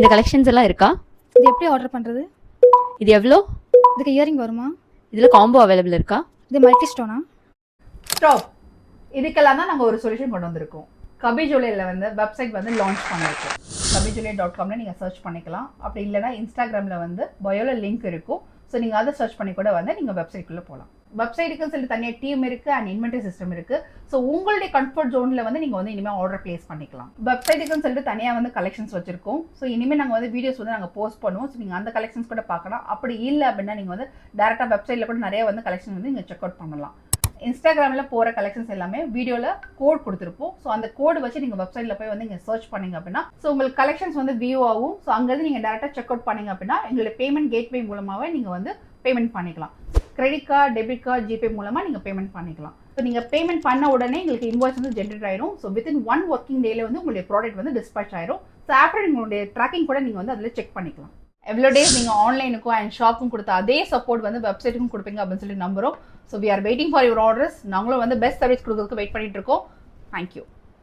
இந்த கலெக்ஷன்ஸ் எல்லாம் இருக்கா? இது எப்படி ஆர்டர் பண்ணுறது? இது எவ்வளோ? இதுக்கு இயரிங் வருமா? இதில் காம்போ அவைலபிள் இருக்கா? இது மல்டி ஸ்டோனா? ஸ்டாப். இதுக்கெல்லாம் தான் நாங்கள் ஒரு சொல்யூஷன் கொண்டு வந்திருக்கோம். கபி ஜுவல்லரியில் வந்து வெப்சைட் வந்து லான்ச் பண்ணியிருக்கோம். kabijuwelry.comல நீங்கள் சர்ச் பண்ணிக்கலாம். அப்படி இல்லைனா இன்ஸ்டாகிராமில் வந்து பயோல லிங்க் இருக்கும். ஸோ நீங்கள் அதை சர்ச் பண்ணி கூட வந்து நீங்கள் வெப்சைட்குள்ளே போகலாம். வெப்சைட்டுக்குன்னு சொல்லிட்டு தனியாக டீம் இருக்குது அண்ட் இன்வென்டரி சிஸ்டம் இருக்குது. ஸோ உங்களுடைய கம்ஃபர்ட் ஜோனில் வந்து நீங்கள் வந்து இனிமேல் ஆர்டர் பிளேஸ் பண்ணிக்கலாம். வெப்சைட்டுக்குன்னு சொல்லிட்டு தனியாக வந்து கலெக்ஷன்ஸ் வச்சிருக்கோம். ஸோ இனிமேல் நாங்கள் வந்து வீடியோஸ் வந்து நாங்கள் போஸ்ட் பண்ணுவோம். ஸோ நீங்கள் அந்த கலெக்ஷன்ஸ் கூட பார்க்கலாம். அப்படி இல்லை அப்படின்னா நீங்கள் வந்து டேரெக்டாக வெப்சைட்டில் கூட நிறைய வந்து கலெக்ஷன் வந்து நீங்கள் செக் அவுட் பண்ணலாம். இன்ஸ்டாகிராமில் போகிற கலெக்ஷன்ஸ் எல்லாமே வீடியோவில் கோட் கொடுத்துருப்போம். ஸோ அந்த கோடு வச்சு நீங்கள் வெப்சைட்டில் போய் வந்து நீங்கள் சர்ச் பண்ணிங்க அப்படின்னா ஸோ உங்களுக்கு கலெக்ஷன்ஸ் வந்து வியூ ஆகும். ஸோ அங்கேருந்து நீங்கள் டேரெக்டாக செக் அவுட் பண்ணிங்க அப்படின்னா எங்களுடைய பேமெண்ட் கேட்வே மூலமாகவே நீங்கள் வந்து பேமெண்ட் பண்ணிக்கலாம். Credit card, debit card, GPay மூலமாக நீங்கள் பேமெண்ட் பண்ணிக்கலாம். ஸோ நீங்கள் பேமெண்ட் பண்ண உடனே எங்களுக்கு இன்வாய்ஸ் வந்து ஜென்ரேட் ஆயிரும். ஸோ வித்தின் 1 ஒர்க்கிங் டேல வந்து உங்களுடைய ப்ராடக்ட் வந்து டிஸ்பேச் ஆயிரும். ஸோ ஆஃப்டர் உங்களுடைய ட்ராக்கிங் கூட நீங்கள் வந்து அதில் செக் பண்ணிக்கலாம். எவ்வளோ டேஸ் நீங்கள் ஆன்லைனுக்கும் அண்ட் ஷாப்புக்கும் கொடுத்த அதே சப்போர்ட் வந்து வெப்சைட்டுக்கும் கொடுப்பீங்க அப்படின்னு சொல்லி நம்புறோம். So we are waiting for your orders. நாங்களும் வந்து பெஸ்ட் சர்வீஸ் கொடுக்கறதுக்கு வெயிட் பண்ணிட்டு இருக்கோம். தேங்க்யூ.